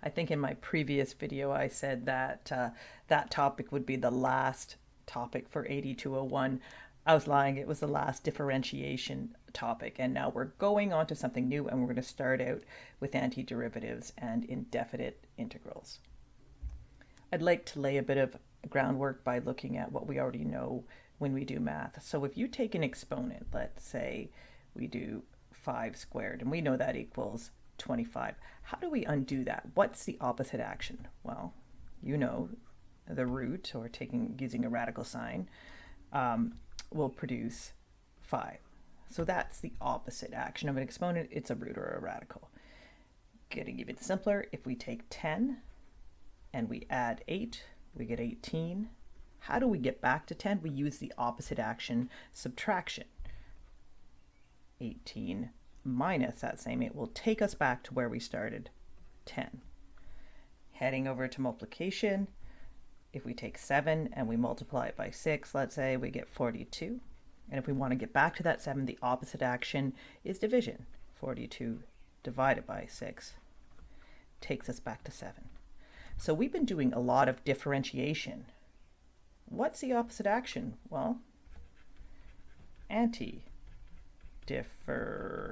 I think in my previous video I said that that topic would be the last topic for 8201. I was lying, it was the last differentiation topic, and now we're going on to something new, and we're going to start out with antiderivatives and indefinite integrals. I'd like to lay a bit of groundwork by looking at what we already know when we do math. So if you take an exponent, let's say we do 5 squared, and we know that equals 25. How do we undo that? What's the opposite action? Well, you know, the root, or using a radical sign, will produce 5. So that's the opposite action of an exponent. It's a root or a radical. Getting even simpler, if we take 10 and we add 8, we get 18. How do we get back to 10? We use the opposite action, subtraction. 18 minus that same 8 will take us back to where we started, 10. Heading over to multiplication, if we take 7 and we multiply it by 6, let's say, we get 42. And if we want to get back to that 7, the opposite action is division. 42 divided by 6 takes us back to 7. So we've been doing a lot of differentiation. What's the opposite action? Well, anti-differ.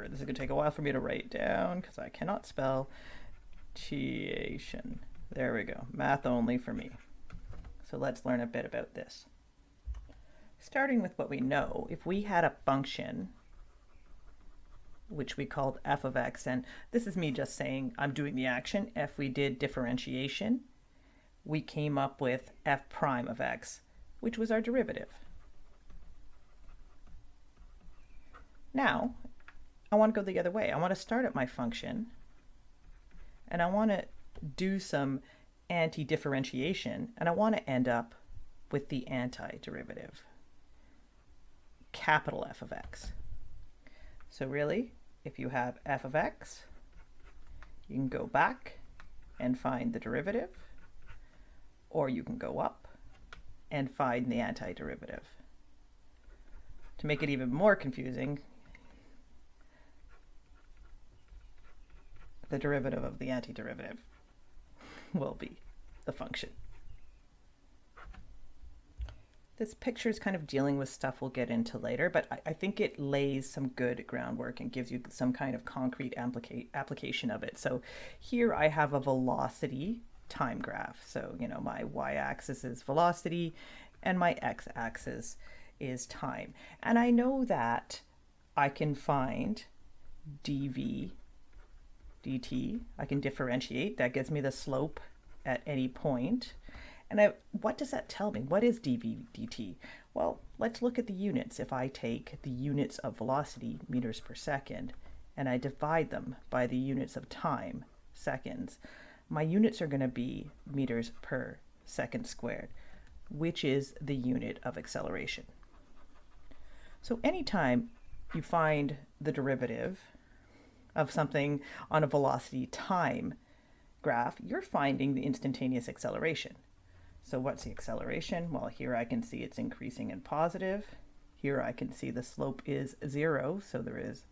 This is going to take a while for me to write down because I cannot spell differentiation. There we go. Math only for me. So let's learn a bit about this. Starting with what we know, if we had a function which we called f of x, and this is me just saying I'm doing the action. If we did differentiation, we came up with f prime of x, which was our derivative. Now, I want to go the other way. I want to start at my function, and I want to do some anti-differentiation, and I want to end up with the antiderivative, capital F of x. So really, if you have f of x, you can go back and find the derivative, or you can go up and find the antiderivative. To make it even more confusing, the derivative of the antiderivative will be the function. This picture is kind of dealing with stuff we'll get into later, but I think it lays some good groundwork and gives you some kind of concrete application of it. So here I have a velocity time graph. So, my y-axis is velocity and my x-axis is time. And I know that I can find dv dt. I can differentiate. That gives me the slope at any point. And what does that tell me? What is dv dt? Well, let's look at the units. If I take the units of velocity, meters per second, and I divide them by the units of time, seconds, my units are going to be meters per second squared, which is the unit of acceleration. So anytime you find the derivative of something on a velocity time graph, you're finding the instantaneous acceleration. So what's the acceleration? Well, here I can see it's increasing in positive. Here I can see the slope is 0, so there is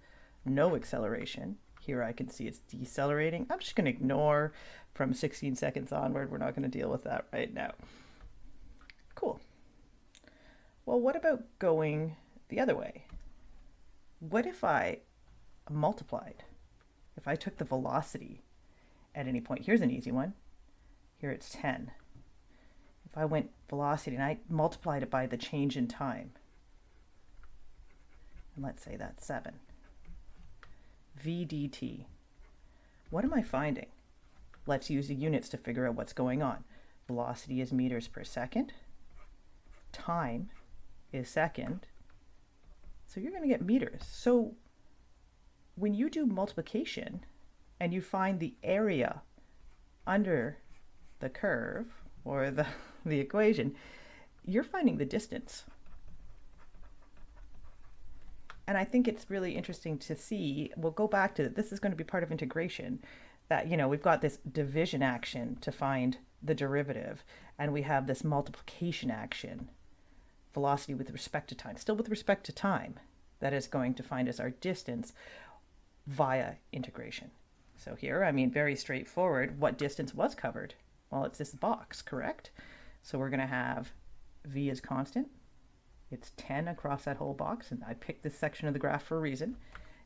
no acceleration. Here I can see it's decelerating. I'm just going to ignore from 16 seconds onward. We're not going to deal with that right now. Cool. Well, what about going the other way? What if I multiplied? If I took the velocity at any point, here's an easy one. Here it's 10. If I went velocity and I multiplied it by the change in time, and let's say that's 7, v dt, what am I finding? Let's use the units to figure out what's going on. Velocity is meters per second. Time is second. So you're going to get meters. So when you do multiplication and you find the area under the curve or the equation, you're finding the distance. And I think it's really interesting to see, we'll go back to, this is going to be part of integration, that, we've got this division action to find the derivative, and we have this multiplication action, velocity with respect to time, still with respect to time, that is going to find us our distance via integration. So here, I mean, very straightforward. What distance was covered? Well, it's this box, correct? So we're going to have v is constant. It's 10 across that whole box, and I picked this section of the graph for a reason.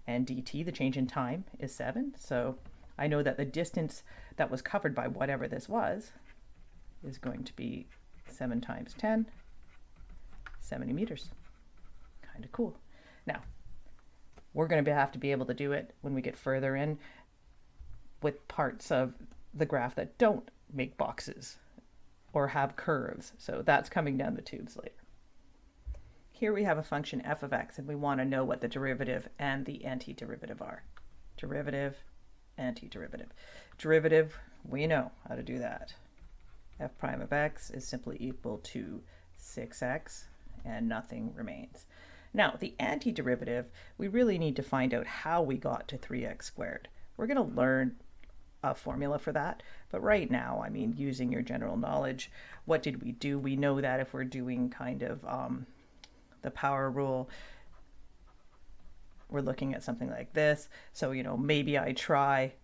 And dt, the change in time, is 7. So I know that the distance that was covered by whatever this was is going to be 7 times 10, 70 meters. Kind of cool. Now, we're going to have to be able to do it when we get further in with parts of the graph that don't make boxes or have curves. So that's coming down the tubes later. Here we have a function f of x, and we want to know what the derivative and the antiderivative are. Derivative, antiderivative. Derivative, we know how to do that. F prime of x is simply equal to 6x, and nothing remains. Now, the antiderivative, we really need to find out how we got to 3x squared. We're going to learn a formula for that, but right now, I mean, using your general knowledge, what did we do? We know that if we're doing kind of the power rule, we're looking at something like this. So, you know, maybe I try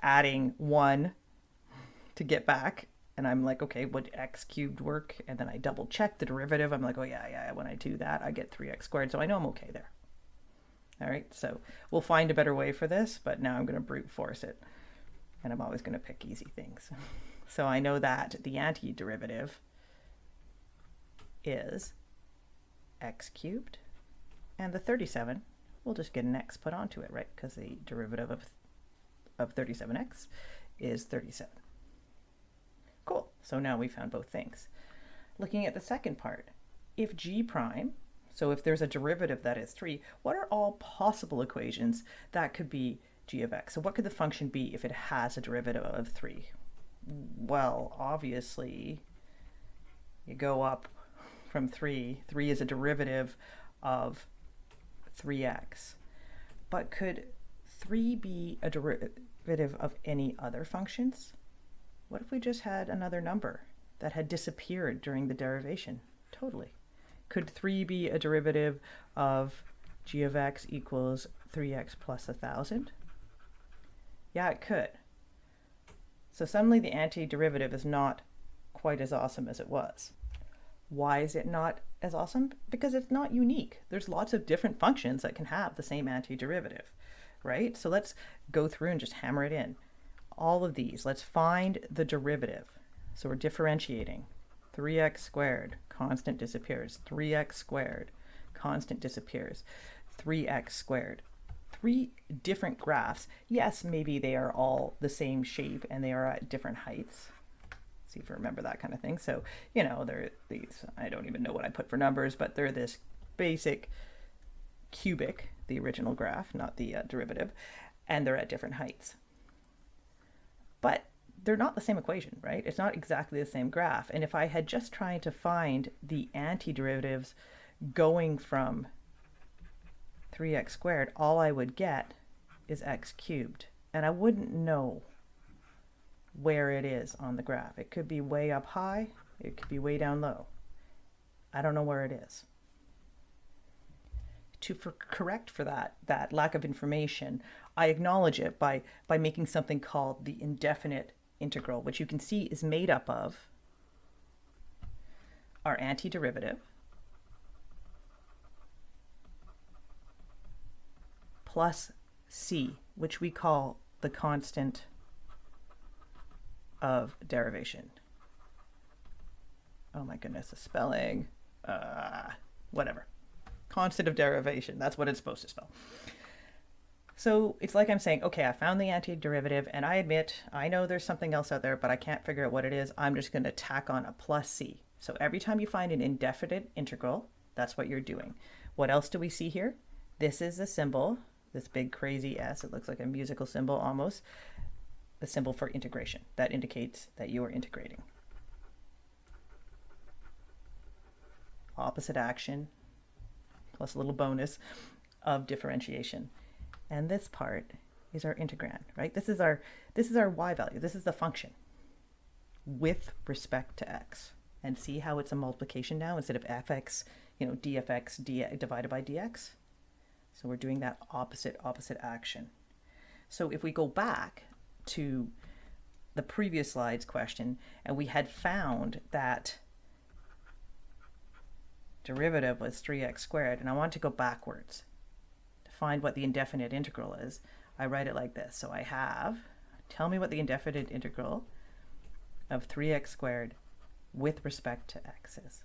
adding 1 to get back, and I'm like, okay, would x cubed work? And then I double check the derivative. I'm like, oh yeah, when I do that, I get 3x squared. So I know I'm okay there. All right, so we'll find a better way for this, but now I'm going to brute force it. And I'm always going to pick easy things. So I know that the antiderivative is x cubed, and the 37, we'll just get an x put onto it, right? Because the derivative of 37x is 37. Cool, so now we found both things. Looking at the second part, if g prime, so if there's a derivative that is 3, what are all possible equations that could be g of x? So what could the function be if it has a derivative of 3? Well, obviously, you go up from 3. 3 is a derivative of 3x. But could 3 be a derivative of any other functions? What if we just had another number that had disappeared during the derivation? Totally. Could 3 be a derivative of g of x equals 3x plus 1,000? Yeah, it could. So suddenly the antiderivative is not quite as awesome as it was. Why is it not as awesome? Because it's not unique. There's lots of different functions that can have the same antiderivative, right? So let's go through and just hammer it in. All of these, let's find the derivative. So we're differentiating. 3x squared, constant disappears. 3x squared, constant disappears. 3x squared. 3 different graphs. Yes, maybe they are all the same shape and they are at different heights. See if you remember that kind of thing. So, you know, they're these, I don't even know what I put for numbers, but they're this basic cubic, the original graph, not the derivative, and they're at different heights. But they're not the same equation, right? It's not exactly the same graph. And if I had just tried to find the antiderivatives going from 3x squared, all I would get is x cubed. And I wouldn't know where it is on the graph. It could be way up high, it could be way down low. I don't know where it is. To correct for that lack of information, I acknowledge it by making something called the indefinite integral, which you can see is made up of our antiderivative plus c, which we call the constant of derivation. Oh my goodness, the spelling. Whatever. Constant of derivation. That's what it's supposed to spell. So it's like I'm saying, okay, I found the antiderivative, and I admit, I know there's something else out there, but I can't figure out what it is. I'm just going to tack on a plus c. So every time you find an indefinite integral, that's what you're doing. What else do we see here? This is the symbol, this big crazy S. It looks like a musical symbol almost. The symbol for integration. That indicates that you are integrating. Opposite action, plus a little bonus of differentiation. And this part is our integrand, right? This is our y value. This is the function with respect to x. And see how it's a multiplication now instead of fx, d of x divided by dx. So we're doing that opposite action. So if we go back to the previous slide's question, and we had found that derivative was 3x squared, and I want to go backwards to find what the indefinite integral is, I write it like this. So I have, tell me what the indefinite integral of 3x squared with respect to x is.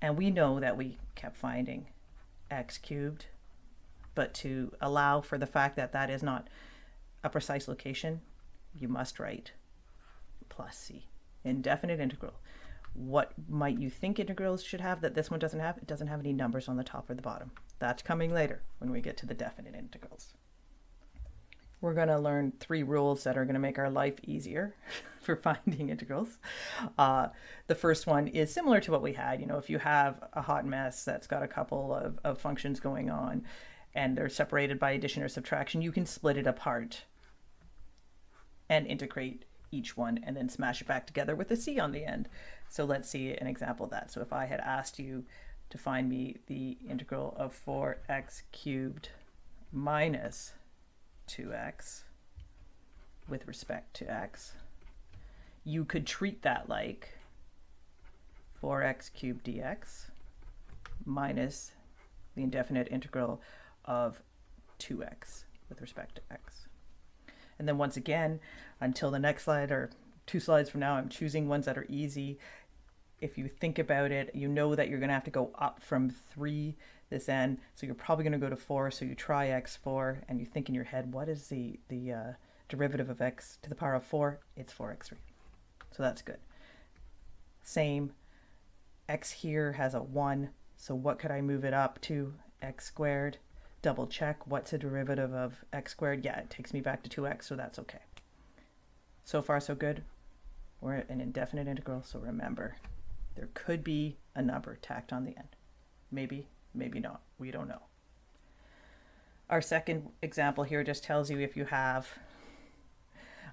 And we know that we kept finding x cubed, but to allow for the fact that that is not a precise location, you must write plus c. Indefinite integral. What might you think integrals should have that this one doesn't have? It doesn't have any numbers on the top or the bottom. That's coming later when we get to the definite integrals. We're going to learn 3 rules that are going to make our life easier for finding integrals. The first one is similar to what we had. You know, if you have a hot mess that's got a couple of functions going on and they're separated by addition or subtraction, you can split it apart and integrate each one and then smash it back together with a c on the end. So let's see an example of that. So if I had asked you to find me the integral of 4x cubed minus 2x with respect to x, you could treat that like 4x cubed dx minus the indefinite integral of 2x with respect to x. And then once again, until the next slide or 2 slides from now, I'm choosing ones that are easy. If you think about it, you know that you're going to have to go up from 3 this end, so you're probably going to go to 4. So you try x4 and you think in your head, what is the derivative of x to the power of 4? It's 4x3. So that's good. Same, x here has a 1, so what could I move it up to? X squared. Double check, what's the derivative of x squared? Yeah, it takes me back to 2x, so that's okay. So far so good. We're at an indefinite integral, so remember, there could be a number tacked on the end. Maybe, maybe not. We don't know. Our second example here just tells you if you have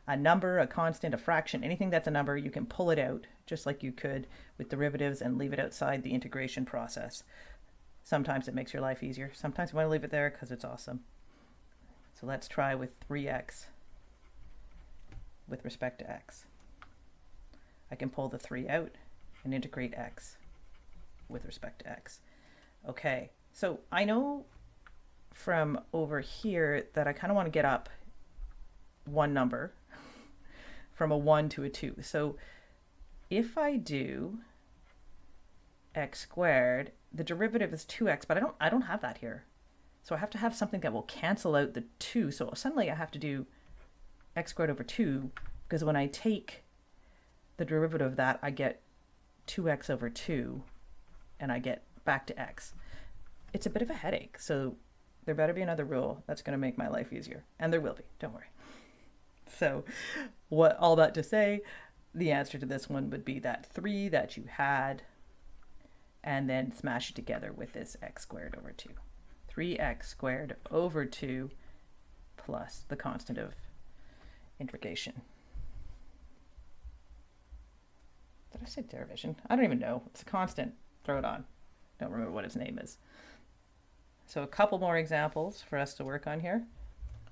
a number, a constant, a fraction, anything that's a number, you can pull it out just like you could with derivatives and leave it outside the integration process. Sometimes it makes your life easier. Sometimes you want to leave it there because it's awesome. So let's try with 3x with respect to x. I can pull the 3 out and integrate x with respect to x. Okay, so I know from over here that I kind of want to get up one number from a 1 to a 2. So if I do x squared, the derivative is 2x, but I don't have that here. So I have to have something that will cancel out the 2. So suddenly I have to do x squared over 2, because when I take the derivative of that, I get 2x over 2, and I get back to x. It's a bit of a headache, so there better be another rule that's going to make my life easier. And there will be, don't worry. So what all that to say, the answer to this one would be that 3 that you had, and then smash it together with this x squared over 2. 3x squared over 2 plus the constant of integration. Did I say derivation? I don't even know. It's a constant. Throw it on. Don't remember what its name is. So a couple more examples for us to work on here.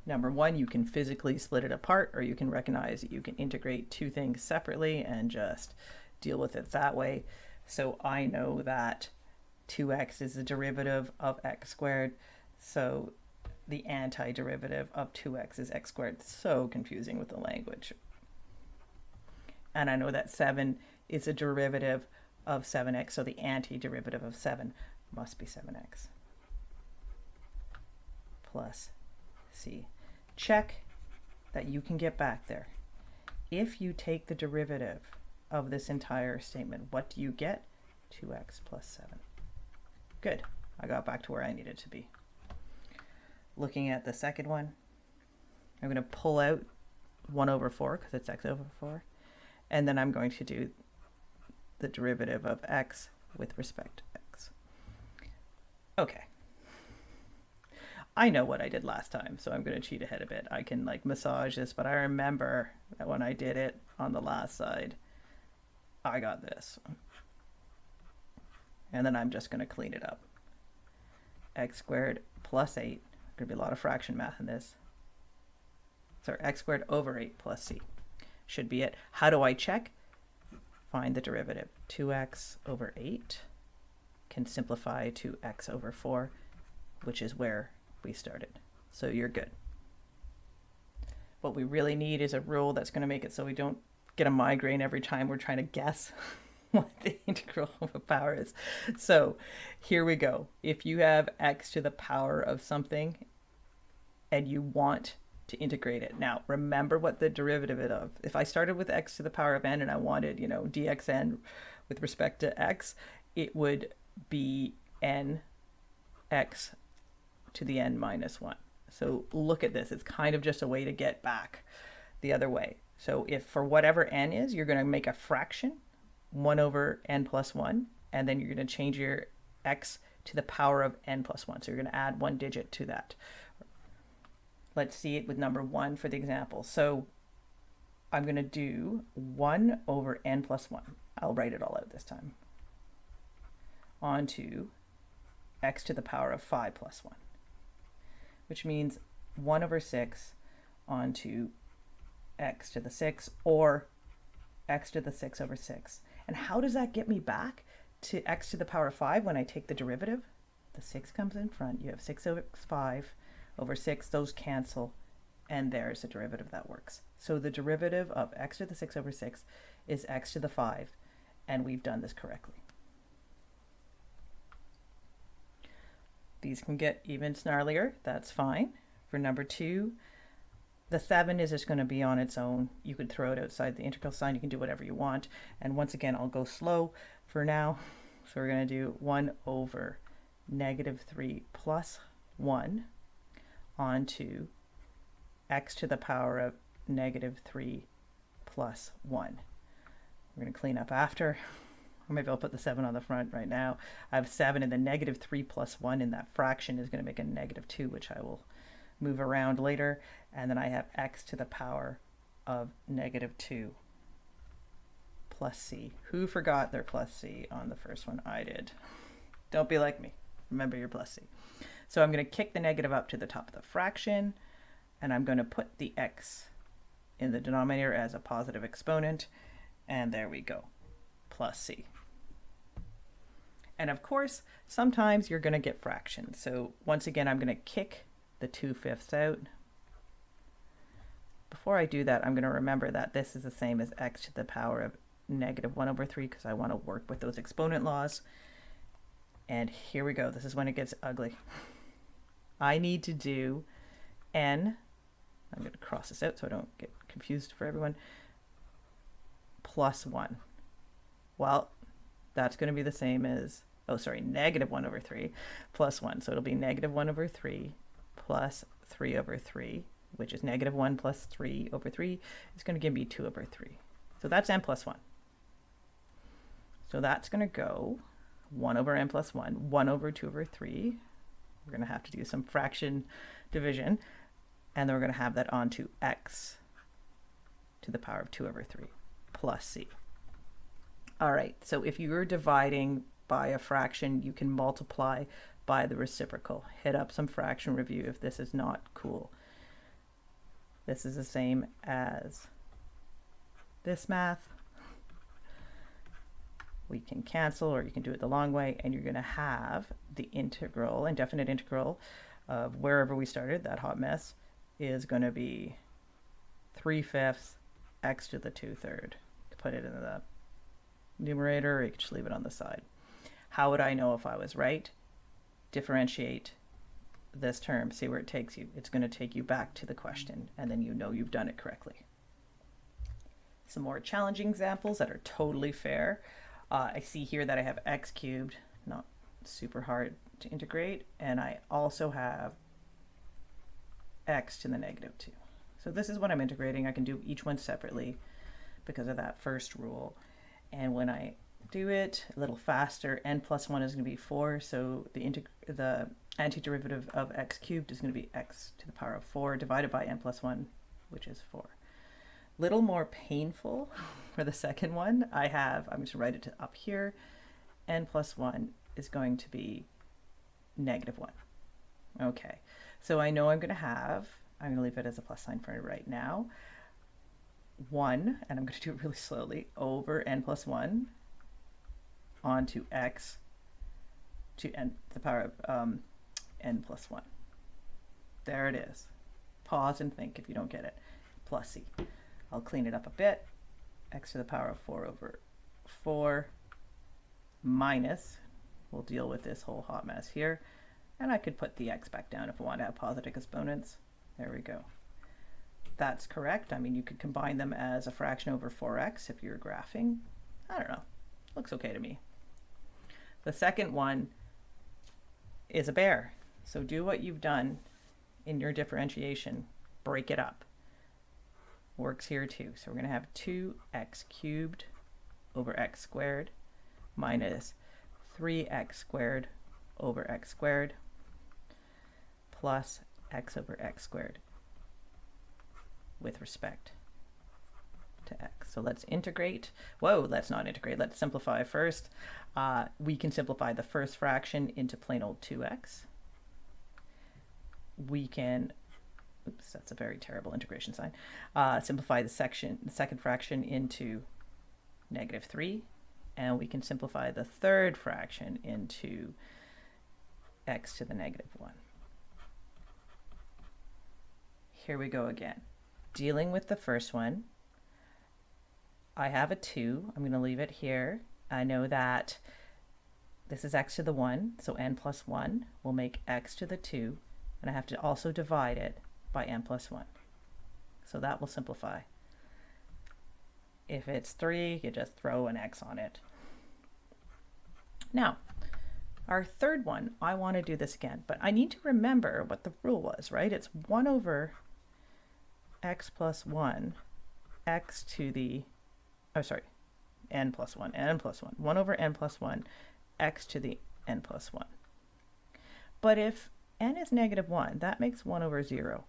Number 1, you can physically split it apart, or you can recognize that you can integrate 2 things separately and just deal with it that way. So I know that 2x is the derivative of x squared, so the antiderivative of 2x is x squared. It's so confusing with the language. And I know that 7 is a derivative of 7x, so the antiderivative of 7 must be 7x plus c. Check that you can get back there. If you take the derivative of this entire statement, what do you get? 2x plus 7. Good. I got back to where I needed to be. Looking at the second one, I'm going to pull out 1 over 4 because it's x over 4. And then I'm going to do the derivative of x with respect to x. Okay. I know what I did last time, so I'm going to cheat ahead a bit. I can like massage this, but I remember that when I did it on the last side, I got this. And then I'm just going to clean it up. X squared plus 8. Going to be a lot of fraction math in this. or x squared over 8 plus c. Should be it. How do I check? Find the derivative. 2x over 8 can simplify to x over 4, which is where we started. So you're good. What we really need is a rule that's going to make it so we don't get a migraine every time we're trying to guess what the integral of a power is. So here we go. If you have x to the power of something and you want to integrate it. Now, remember what the derivative of. If I started with x to the power of n and I wanted, dxn with respect to x, it would be n x to the n minus 1. So look at this. It's kind of just a way to get back the other way. So if for whatever n is, you're going to make a fraction, 1 over n plus 1, and then you're going to change your x to the power of n plus 1. So you're going to add one digit to that. Let's see it with number 1 for the example. So I'm going to do 1 over n plus 1. I'll write it all out this time. Onto x to the power of 5 plus 1, which means 1 over 6 onto x to the 6, or x to the 6 over 6. And how does that get me back to x to the power of 5 when I take the derivative? The 6 comes in front. You have 6 over 5 over 6. Those cancel, and there's a derivative that works. So the derivative of x to the 6 over 6 is x to the 5, and we've done this correctly. These can get even snarlier. That's fine. For number 2, the 7 is just going to be on its own. You could throw it outside the integral sign. You can do whatever you want. And once again, I'll go slow for now. So we're going to do 1 over negative 3 plus 1 onto x to the power of negative 3 plus 1. We're going to clean up after. Or maybe I'll put the 7 on the front right now. I have 7, and the negative 3 plus 1 in that fraction is going to make a negative 2, which I will move around later. And then I have x to the power of negative 2 plus c. Who forgot their plus c on the first one? I did. Don't be like me. Remember your plus c. So I'm going to kick the negative up to the top of the fraction, and I'm going to put the x in the denominator as a positive exponent, and there we go, plus c. And of course, sometimes you're going to get fractions. So once again, I'm going to kick the 2/5 out. Before I do that, I'm going to remember that this is the same as x to the power of negative 1 over 3, because I want to work with those exponent laws. And here we go. This is when it gets ugly. I need to do n, I'm going to cross this out so I don't get confused for everyone, plus 1. Well, that's going to be the same as, negative 1 over 3 plus 1. So it'll be negative 1 over 3 plus 3 over 3, which is negative 1 plus 3 over 3. It's going to give me 2 over 3. So that's n plus 1. So that's going to go 1 over n plus 1, 1 over 2 over 3. We're going to have to do some fraction division, and then we're going to have that onto x to the power of 2 over 3 plus c. All right, so if you're dividing by a fraction, you can multiply by the reciprocal. Hit up some fraction review if this is not cool. This is the same as this math. We can cancel, or you can do it the long way, and you're going to have the integral, indefinite integral of wherever we started, that hot mess, is going to be 3/5 x to the 2/3. Put it in the numerator, or you can just leave it on the side. How would I know if I was right? Differentiate this term, see where it takes you. It's going to take you back to the question, and then you know you've done it correctly. Some more challenging examples that are totally fair. I see here that I have x cubed, not super hard to integrate, and I also have x to the negative 2. So this is what I'm integrating. I can do each one separately because of that first rule. And when I do it a little faster, n plus 1 is going to be 4, so the antiderivative of x cubed is going to be x to the power of 4 divided by n plus 1, which is 4. Little more painful for the second one. I'm going to write it up here. N plus 1 is going to be negative 1. Okay, so I know I'm going to have I'm going to leave it as a plus sign for right now. 1, and I'm going to do it really slowly, over n plus 1 onto x to n to the power of n plus 1. There it is. Pause and think if you don't get it. Plus c. I'll clean it up a bit. X to the power of 4 over 4 minus, we'll deal with this whole hot mess here, and I could put the x back down if I want to have positive exponents. There we go. That's correct. I mean, you could combine them as a fraction over 4x if you're graphing. I don't know. Looks okay to me. The second one is a bear. So do what you've done in your differentiation. Break it up. Works here too. So we're going to have 2x cubed over x squared minus 3x squared over x squared plus x over x squared with respect to x. So let's integrate. Whoa, let's not integrate. Let's simplify first. We can simplify the first fraction into plain old 2x. We can, oops, that's a very terrible integration sign. Simplify the second fraction into -3. And we can simplify the third fraction into x to the -1. Here we go again. Dealing with the first one, I have a 2. I'm going to leave it here. I know that this is x to the 1, so n plus 1 will make x to the 2, and I have to also divide it by n plus 1. So that will simplify. If it's 3, you just throw an x on it. Now, our third one, I want to do this again, but I need to remember what the rule was, right? It's 1 over x plus 1, x to the, oh sorry, n plus 1, 1 over n plus 1, x to the n plus 1. But if n is -1, that makes 1 over 0.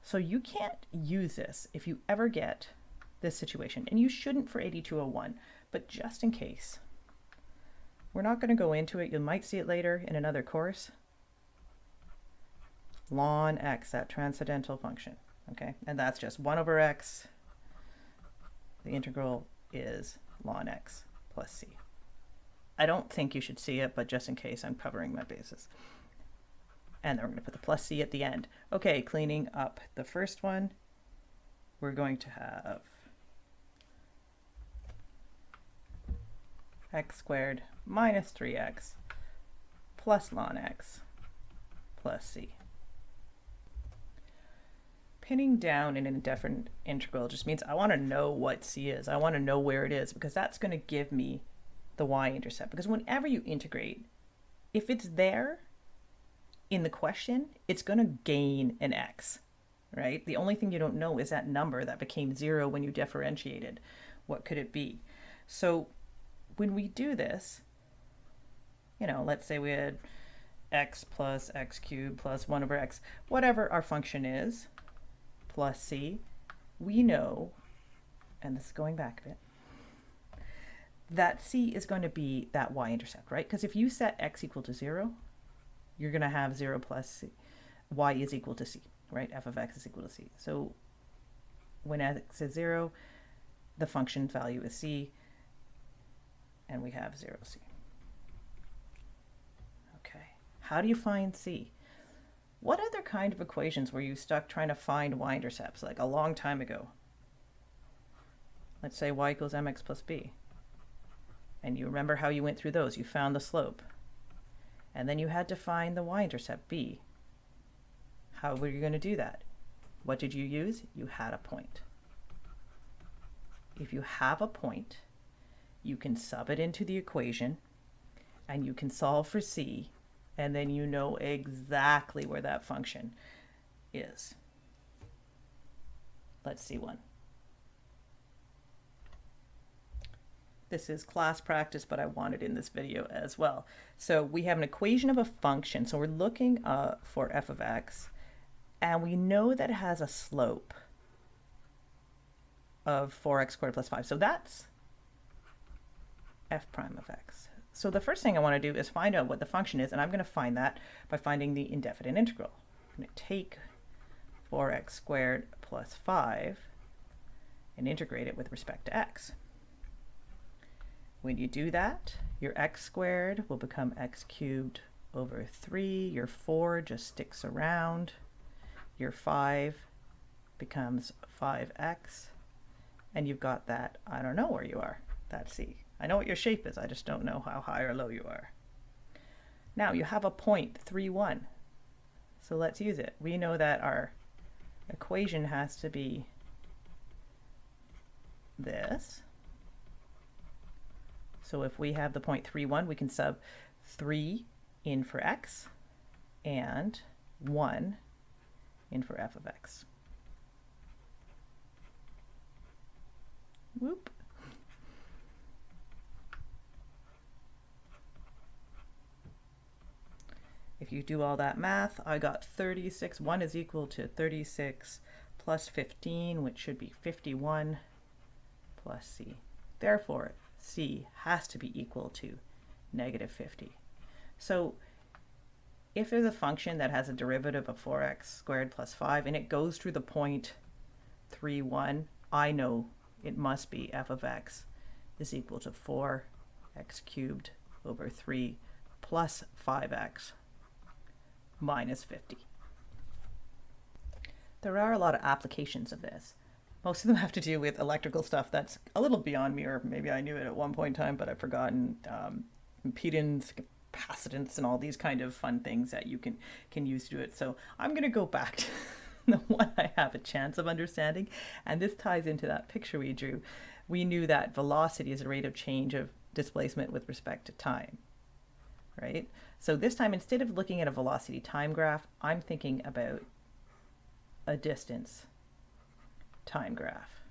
So you can't use this if you ever get this situation, and you shouldn't for 8201, but just in case. We're not going to go into it. You might see it later in another course. Ln x, that transcendental function, okay? And that's just 1 over x. The integral is ln x plus c. I don't think you should see it, but just in case, I'm covering my bases. And then we're going to put the plus c at the end. Okay, cleaning up the first one, we're going to have x squared minus 3x plus ln x plus c. Pinning down in an indefinite integral just means I want to know what c is. I want to know where it is, because that's going to give me the y-intercept. Because whenever you integrate, if it's there in the question, it's going to gain an x, right? The only thing you don't know is that number that became 0 when you differentiated. What could it be? So when we do this, you know, let's say we had x plus x cubed plus 1 over x, whatever our function is, plus c, we know, and this is going back a bit, that c is going to be that y-intercept, right? Because if you set x equal to 0, you're going to have 0 plus c, y is equal to c, right? F of x is equal to c. So when x is 0, the function value is c, and we have 0c. Okay, how do you find c? What other kind of equations were you stuck trying to find y-intercepts, like a long time ago? Let's say y equals mx plus b. And you remember how you went through those. You found the slope. And then you had to find the y-intercept b. How were you going to do that? What did you use? You had a point. If you have a point, you can sub it into the equation, and you can solve for c, and then you know exactly where that function is. Let's see one. This is class practice, but I want it in this video as well. So we have an equation of a function. So we're looking for f of x, and we know that it has a slope of 4x squared plus 5. So that's f prime of x. So the first thing I want to do is find out what the function is, and I'm going to find that by finding the indefinite integral. I'm going to take 4x squared plus 5 and integrate it with respect to x. When you do that, your x squared will become x cubed over 3. Your 4 just sticks around. Your 5 becomes 5x. And you've got that, I don't know where you are, that's c. I know what your shape is, I just don't know how high or low you are. Now you have a point 3, 1. So let's use it. We know that our equation has to be this. So if we have the point 3, 1, we can sub 3 in for x and 1 in for f of x. Whoop. If you do all that math, I got 36. 1 is equal to 36 plus 15, which should be 51 plus c. Therefore, c has to be equal to negative 50. So if there's a function that has a derivative of 4x squared plus 5 and it goes through the point 3, 1, I know it must be f of x is equal to 4x cubed over 3 plus 5x minus 50. There are a lot of applications of this. Most of them have to do with electrical stuff that's a little beyond me, or maybe I knew it at one point in time, but I've forgotten. Impedance, capacitance, and all these kind of fun things that you can use to do it. So I'm going to go back to the one I have a chance of understanding, and this ties into that picture we drew. We knew that velocity is a rate of change of displacement with respect to time, right? So this time, instead of looking at a velocity time graph, I'm thinking about a distance time graph.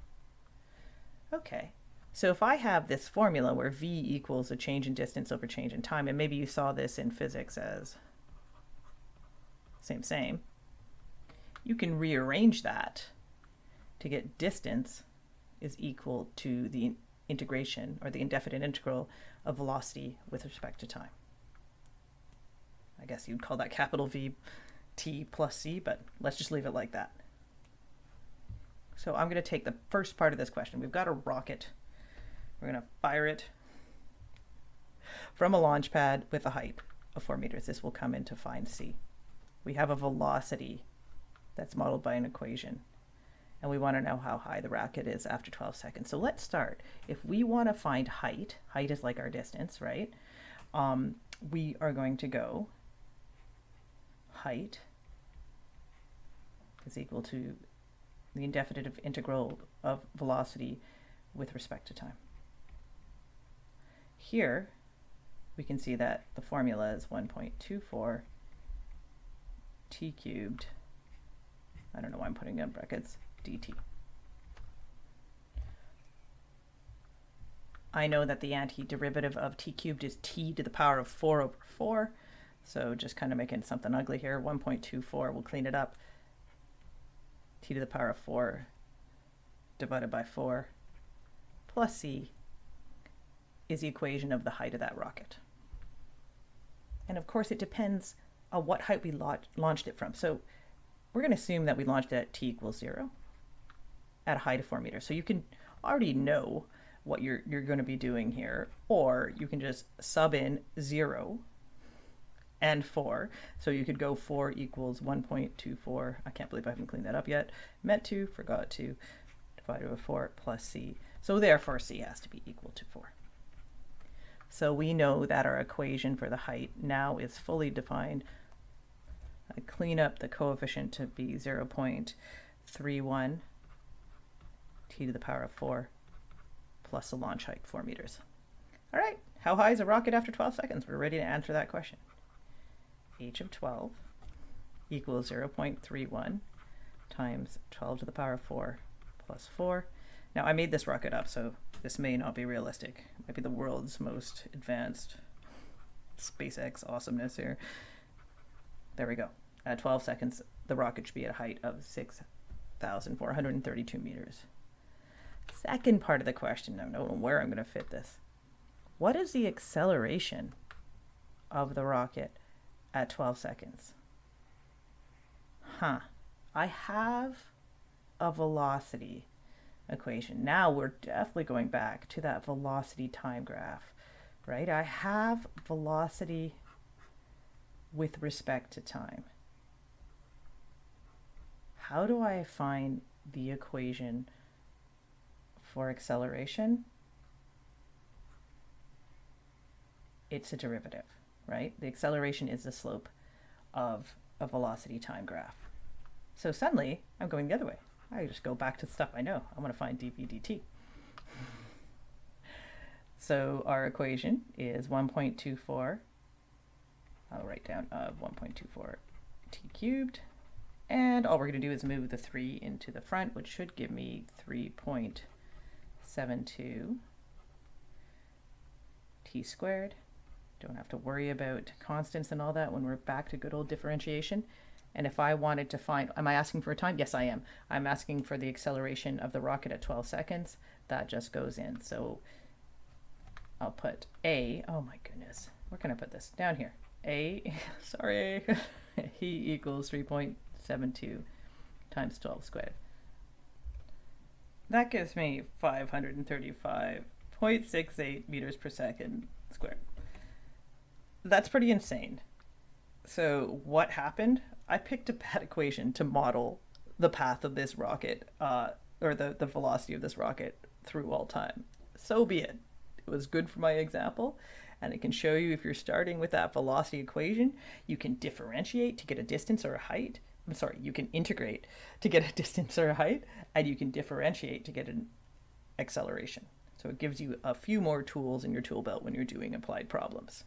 Okay, so if I have this formula where v equals a change in distance over change in time, and maybe you saw this in physics as same, you can rearrange that to get distance is equal to the integration, or the indefinite integral, of velocity with respect to time. I guess you'd call that capital V t plus c, but let's just leave it like that. So I'm going to take the first part of this question. We've got a rocket. We're going to fire it from a launch pad with a height of 4 meters. This will come in to find c. We have a velocity that's modeled by an equation, and we want to know how high the rocket is after 12 seconds. So let's start. If we want to find height is like our distance, right? We are going to go height is equal to the indefinite integral of velocity with respect to time. Here we can see that the formula is 1.24 t cubed, I don't know why I'm putting in brackets, dt. I know that the antiderivative of t cubed is t to the power of 4 over 4, so just kind of making something ugly here. 1.24, we'll clean it up. T to the power of 4 divided by 4 plus c is the equation of the height of that rocket. And of course it depends on what height we launched it from. So we're going to assume that we launched it at t equals 0 at a height of 4 meters. So you can already know what you're going to be doing here, or you can just sub in 0 and 4. So you could go 4 equals 1.24. I can't believe I haven't cleaned that up yet. Meant to, forgot to, divided by 4 plus c. So therefore c has to be equal to 4. So we know that our equation for the height now is fully defined. I clean up the coefficient to be 0.31 t to the power of 4 plus the launch height, 4 meters. All right, how high is a rocket after 12 seconds? We're ready to answer that question. h of 12 equals 0.31 times 12 to the power of 4 plus 4. Now I made this rocket up, so this may not be realistic. It might be the world's most advanced SpaceX awesomeness here. There we go. At 12 seconds, the rocket should be at a height of 6,432 meters. Second part of the question, I don't know where I'm going to fit this. What is the acceleration of the rocket at 12 seconds? I have a velocity equation. Now we're definitely going back to that velocity time graph, right? I have velocity with respect to time. How do I find the equation for acceleration? It's a derivative, right? The acceleration is the slope of a velocity time graph. So suddenly I'm going the other way. I just go back to the stuff I know. I want to find dv dt. So our equation is 1.24. I'll write down of 1.24 t cubed. And all we're going to do is move the 3 into the front, which should give me 3.72 t squared. Don't have to worry about constants and all that when we're back to good old differentiation. And if I wanted to find, am I asking for a time? Yes, I am. I'm asking for the acceleration of the rocket at 12 seconds. That just goes in. So I'll put A, oh my goodness, where can I put this? Down here. A, sorry, E equals 3.72 times 12 squared. That gives me 535.68 meters per second squared. That's pretty insane. So what happened? I picked a bad equation to model the path of this rocket, or the velocity of this rocket through all time. So be it. It was good for my example, and it can show you if you're starting with that velocity equation, you can differentiate to get a distance or a height. I'm sorry, you can integrate to get a distance or a height, and you can differentiate to get an acceleration. So it gives you a few more tools in your tool belt when you're doing applied problems.